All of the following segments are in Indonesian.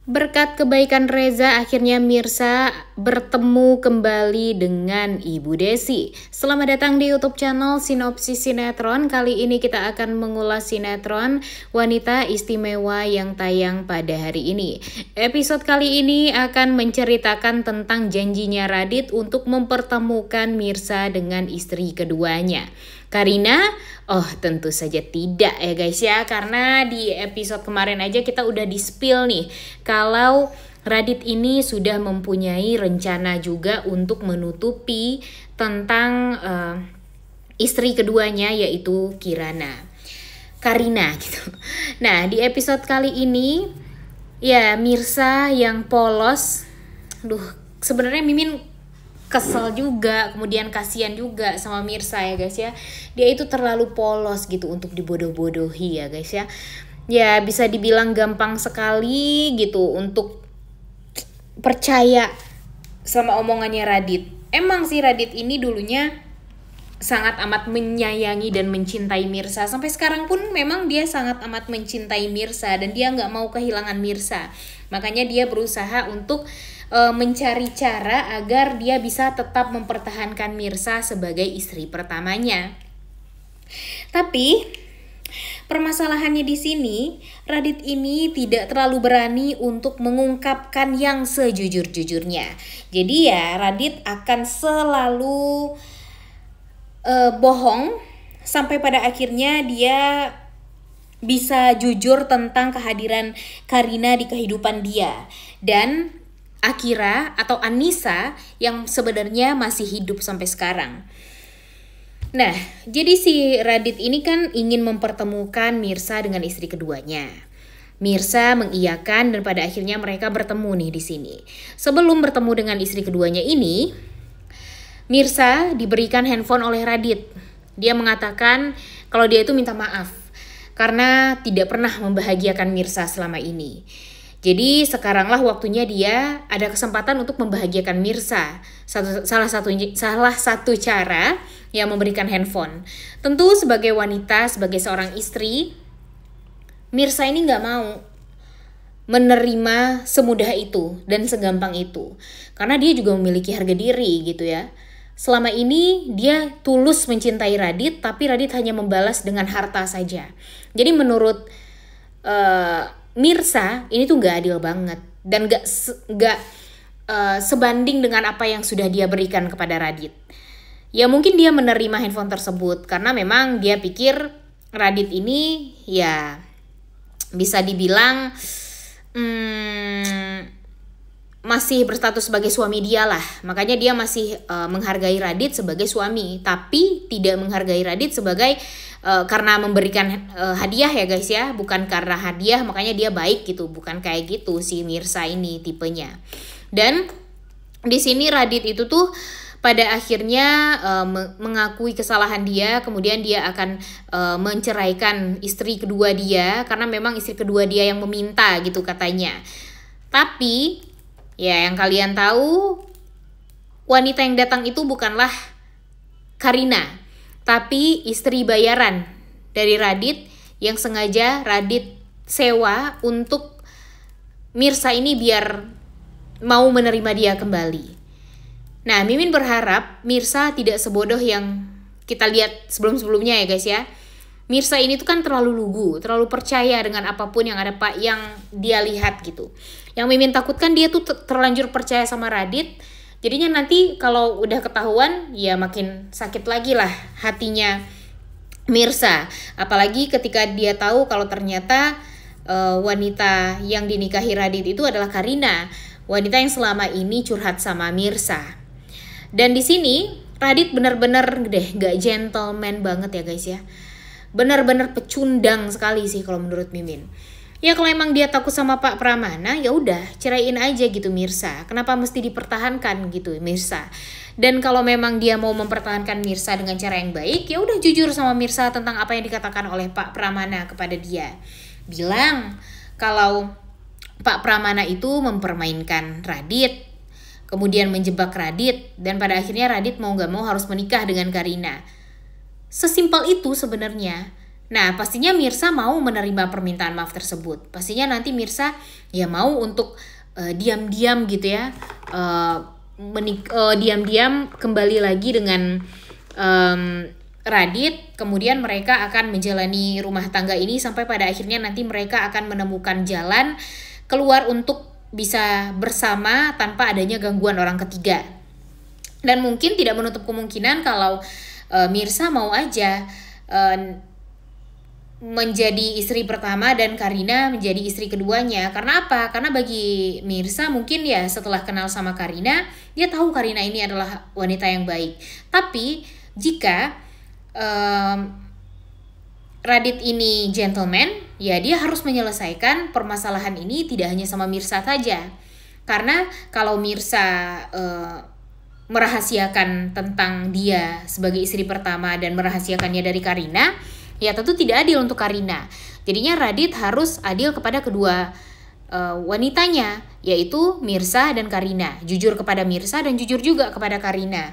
Berkat kebaikan Reza, akhirnya Mirsa bertemu kembali dengan Ibu Desi. Selamat datang di YouTube channel Sinopsis Sinetron. Kali ini kita akan mengulas sinetron Wanita Istimewa yang tayang pada hari ini. Episode kali ini akan menceritakan tentang janjinya Radit untuk mempertemukan Mirsa dengan istri keduanya, Karina. Oh, tentu saja tidak ya guys ya, karena di episode kemarin aja kita udah di-spill nih kalau Radit ini sudah mempunyai rencana juga untuk menutupi tentang istri keduanya, yaitu Karina gitu. Nah, di episode kali ini ya Mirsa yang polos. Sebenarnya Mimin kesel juga, kemudian kasihan juga sama Mirsa ya guys ya. Dia itu terlalu polos gitu untuk dibodoh-bodohi ya guys ya. Ya bisa dibilang gampang sekali gitu untuk percaya sama omongannya Radit. Emang sih Radit ini dulunya sangat amat menyayangi dan mencintai Mirsa. Sampai sekarang pun memang dia sangat amat mencintai Mirsa dan dia nggak mau kehilangan Mirsa. Makanya dia berusaha untuk mencari cara agar dia bisa tetap mempertahankan Mirsa sebagai istri pertamanya. Tapi permasalahannya di sini, Radit ini tidak terlalu berani untuk mengungkapkan yang sejujur-jujurnya. Jadi ya Radit akan selalu bohong sampai pada akhirnya dia bisa jujur tentang kehadiran Karina di kehidupan dia dan Akira atau Anissa yang sebenarnya masih hidup sampai sekarang. Nah, jadi si Radit ini kan ingin mempertemukan Mirsa dengan istri keduanya. Mirsa mengiyakan dan pada akhirnya mereka bertemu nih di sini. Sebelum bertemu dengan istri keduanya ini, Mirsa diberikan handphone oleh Radit. Dia mengatakan kalau dia itu minta maaf karena tidak pernah membahagiakan Mirsa selama ini. Jadi sekaranglah waktunya dia ada kesempatan untuk membahagiakan Mirsa. Salah satu cara yang memberikan handphone. Tentu sebagai wanita, sebagai seorang istri, Mirsa ini nggak mau menerima semudah itu dan segampang itu. Karena dia juga memiliki harga diri gitu ya. Selama ini dia tulus mencintai Radit, tapi Radit hanya membalas dengan harta saja. Jadi menurut Mirsa ini tuh gak adil banget dan gak sebanding dengan apa yang sudah dia berikan kepada Radit. Ya mungkin dia menerima handphone tersebut karena memang dia pikir Radit ini ya bisa dibilang masih berstatus sebagai suami dia lah. Makanya dia masih menghargai Radit sebagai suami, tapi tidak menghargai Radit sebagai karena memberikan hadiah ya guys ya, bukan karena hadiah makanya dia baik gitu, bukan kayak gitu si Mirsa ini tipenya. Dan di sini Radit itu tuh pada akhirnya mengakui kesalahan dia, kemudian dia akan menceraikan istri kedua dia karena memang istri kedua dia yang meminta gitu katanya. Tapi ya yang kalian tahu, wanita yang datang itu bukanlah Karina, tapi istri bayaran dari Radit yang sengaja Radit sewa untuk Mirsa ini biar mau menerima dia kembali. Nah, Mimin berharap Mirsa tidak sebodoh yang kita lihat sebelum-sebelumnya ya guys ya. Mirsa ini tuh kan terlalu lugu, terlalu percaya dengan apapun yang ada yang dia lihat gitu. Yang Mimin takutkan dia tuh terlanjur percaya sama Radit. Jadinya nanti kalau udah ketahuan ya makin sakit lagi lah hatinya Mirsa. Apalagi ketika dia tahu kalau ternyata wanita yang dinikahi Radit itu adalah Karina, wanita yang selama ini curhat sama Mirsa. Dan di sini Radit benar-benar gak gentleman banget ya guys ya. Benar-benar pecundang sekali sih kalau menurut Mimin. Ya kalau emang dia takut sama Pak Pramana, ya udah ceraiin aja gitu Mirsa. Kenapa mesti dipertahankan gitu Mirsa? Dan kalau memang dia mau mempertahankan Mirsa dengan cara yang baik, ya udah jujur sama Mirsa tentang apa yang dikatakan oleh Pak Pramana kepada dia. Bilang kalau Pak Pramana itu mempermainkan Radit, kemudian menjebak Radit, dan pada akhirnya Radit mau gak mau harus menikah dengan Karina. Sesimpel itu sebenarnya. Nah, pastinya Mirsa mau menerima permintaan maaf tersebut. Pastinya nanti Mirsa ya mau untuk diam-diam gitu ya, diam-diam kembali lagi dengan Radit. Kemudian mereka akan menjalani rumah tangga ini sampai pada akhirnya nanti mereka akan menemukan jalan keluar untuk bisa bersama tanpa adanya gangguan orang ketiga. Dan mungkin tidak menutup kemungkinan kalau Mirsa mau aja menjadi istri pertama dan Karina menjadi istri keduanya. Karena apa? Karena bagi Mirsa mungkin ya setelah kenal sama Karina, dia tahu Karina ini adalah wanita yang baik. Tapi jika Radit ini gentleman, ya dia harus menyelesaikan permasalahan ini tidak hanya sama Mirsa saja. Karena kalau Mirsa merahasiakan tentang dia sebagai istri pertama dan merahasiakannya dari Karina, ya tentu tidak adil untuk Karina. Jadinya Radit harus adil kepada kedua wanitanya, yaitu Mirsa dan Karina. Jujur kepada Mirsa dan jujur juga kepada Karina.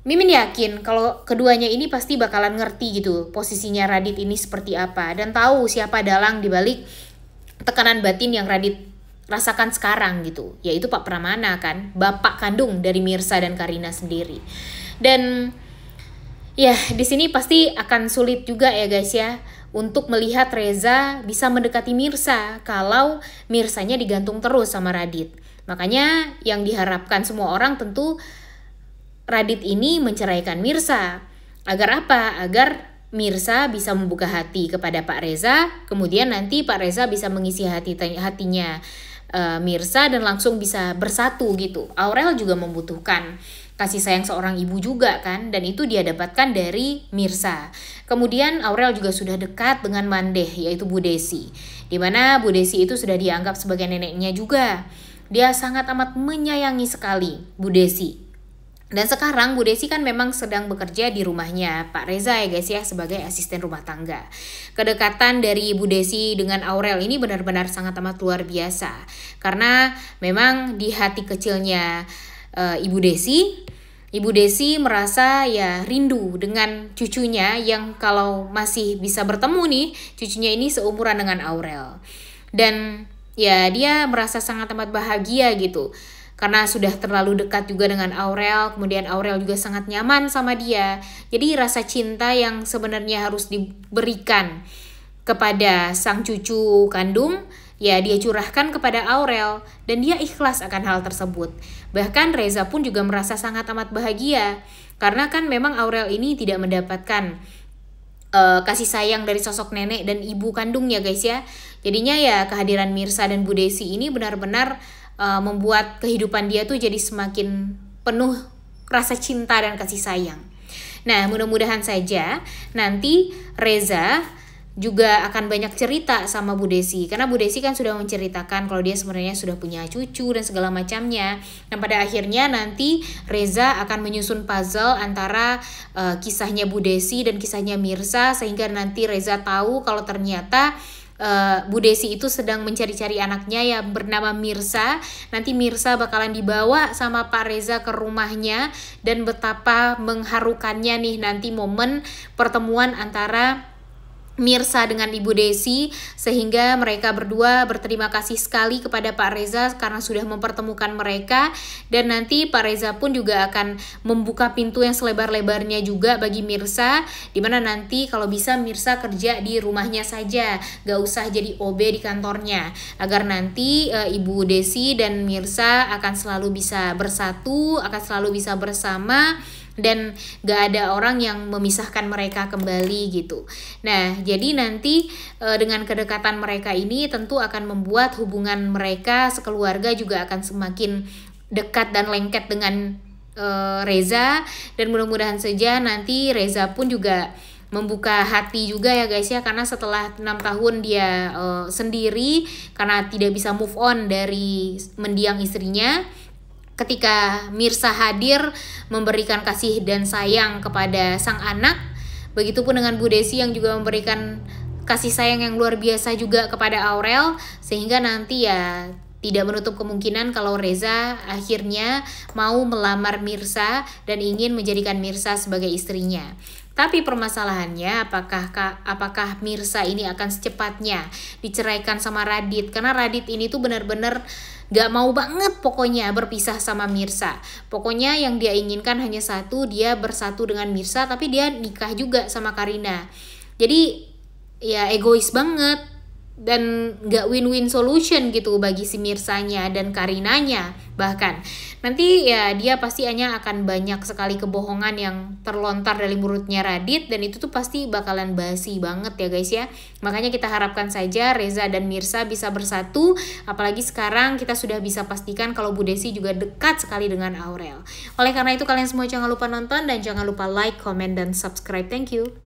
Mimin yakin kalau keduanya ini pasti bakalan ngerti gitu posisinya Radit ini seperti apa, dan tahu siapa dalang dibalik tekanan batin yang Radit rasakan sekarang gitu, yaitu Pak Pramana kan, bapak kandung dari Mirsa dan Karina sendiri. Dan ya, di sini pasti akan sulit juga ya guys ya untuk melihat Reza bisa mendekati Mirsa kalau Mirsanya digantung terus sama Radit. Makanya yang diharapkan semua orang tentu Radit ini menceraikan Mirsa. Agar apa? Agar Mirsa bisa membuka hati kepada Pak Reza, kemudian nanti Pak Reza bisa mengisi hatinya Mirsa dan langsung bisa bersatu gitu. Aurel juga membutuhkan kasih sayang seorang ibu juga kan, dan itu dia dapatkan dari Mirsa. Kemudian Aurel juga sudah dekat dengan Mandeh, yaitu Bu Desi, dimana Bu Desi itu sudah dianggap sebagai neneknya juga. Dia sangat amat menyayangi sekali Bu Desi. Dan sekarang Bu Desi kan memang sedang bekerja di rumahnya Pak Reza ya guys ya, sebagai asisten rumah tangga. Kedekatan dari Bu Desi dengan Aurel ini benar-benar sangat amat luar biasa. Karena memang di hati kecilnya Ibu Desi merasa ya rindu dengan cucunya yang kalau masih bisa bertemu nih, cucunya ini seumuran dengan Aurel. Dan ya dia merasa sangat amat bahagia gitu. Karena sudah terlalu dekat juga dengan Aurel, kemudian Aurel juga sangat nyaman sama dia. Jadi rasa cinta yang sebenarnya harus diberikan kepada sang cucu kandung, ya dia curahkan kepada Aurel dan dia ikhlas akan hal tersebut. Bahkan Reza pun juga merasa sangat amat bahagia karena kan memang Aurel ini tidak mendapatkan kasih sayang dari sosok nenek dan ibu kandungnya guys ya. Jadinya ya kehadiran Mirsa dan Bu Desi ini benar-benar membuat kehidupan dia tuh jadi semakin penuh rasa cinta dan kasih sayang. Nah, mudah-mudahan saja nanti Reza juga akan banyak cerita sama Bu Desi, karena Bu Desi kan sudah menceritakan kalau dia sebenarnya sudah punya cucu dan segala macamnya. Dan pada akhirnya nanti Reza akan menyusun puzzle antara kisahnya Bu Desi dan kisahnya Mirsa, sehingga nanti Reza tahu kalau ternyata Bu Desi itu sedang mencari-cari anaknya yang bernama Mirsa. Nanti Mirsa bakalan dibawa sama Pak Reza ke rumahnya, dan betapa mengharukannya nih nanti momen pertemuan antara Mirsa dengan Ibu Desi, sehingga mereka berdua berterima kasih sekali kepada Pak Reza karena sudah mempertemukan mereka. Dan nanti Pak Reza pun juga akan membuka pintu yang selebar-lebarnya juga bagi Mirsa, dimana nanti kalau bisa Mirsa kerja di rumahnya saja, gak usah jadi OB di kantornya, agar nanti Ibu Desi dan Mirsa akan selalu bisa bersatu, akan selalu bisa bersama, dan gak ada orang yang memisahkan mereka kembali gitu. Nah, jadi nanti dengan kedekatan mereka ini tentu akan membuat hubungan mereka sekeluarga juga akan semakin dekat dan lengket dengan Reza. Dan mudah-mudahan saja nanti Reza pun juga membuka hati juga ya guys ya, karena setelah 6 tahun dia sendiri karena tidak bisa move on dari mendiang istrinya. Ketika Mirsa hadir memberikan kasih dan sayang kepada sang anak, begitupun dengan Bu Desi yang juga memberikan kasih sayang yang luar biasa juga kepada Aurel, sehingga nanti ya tidak menutup kemungkinan kalau Reza akhirnya mau melamar Mirsa dan ingin menjadikan Mirsa sebagai istrinya. Tapi permasalahannya apakah Mirsa ini akan secepatnya diceraikan sama Radit? Karena Radit ini tuh benar-benar gak mau banget pokoknya berpisah sama Mirsa. Pokoknya yang dia inginkan hanya satu, dia bersatu dengan Mirsa tapi dia nikah juga sama Karina. Jadi ya egois banget dan gak win-win solution gitu bagi si Mirsanya dan Karinanya. Bahkan nanti ya dia pasti hanya akan banyak sekali kebohongan yang terlontar dari mulutnya Radit, dan itu tuh pasti bakalan basi banget ya guys ya. Makanya kita harapkan saja Reza dan Mirsa bisa bersatu, apalagi sekarang kita sudah bisa pastikan kalau Bu Desi juga dekat sekali dengan Aurel. Oleh karena itu kalian semua jangan lupa nonton dan jangan lupa like, comment, dan subscribe. Thank you.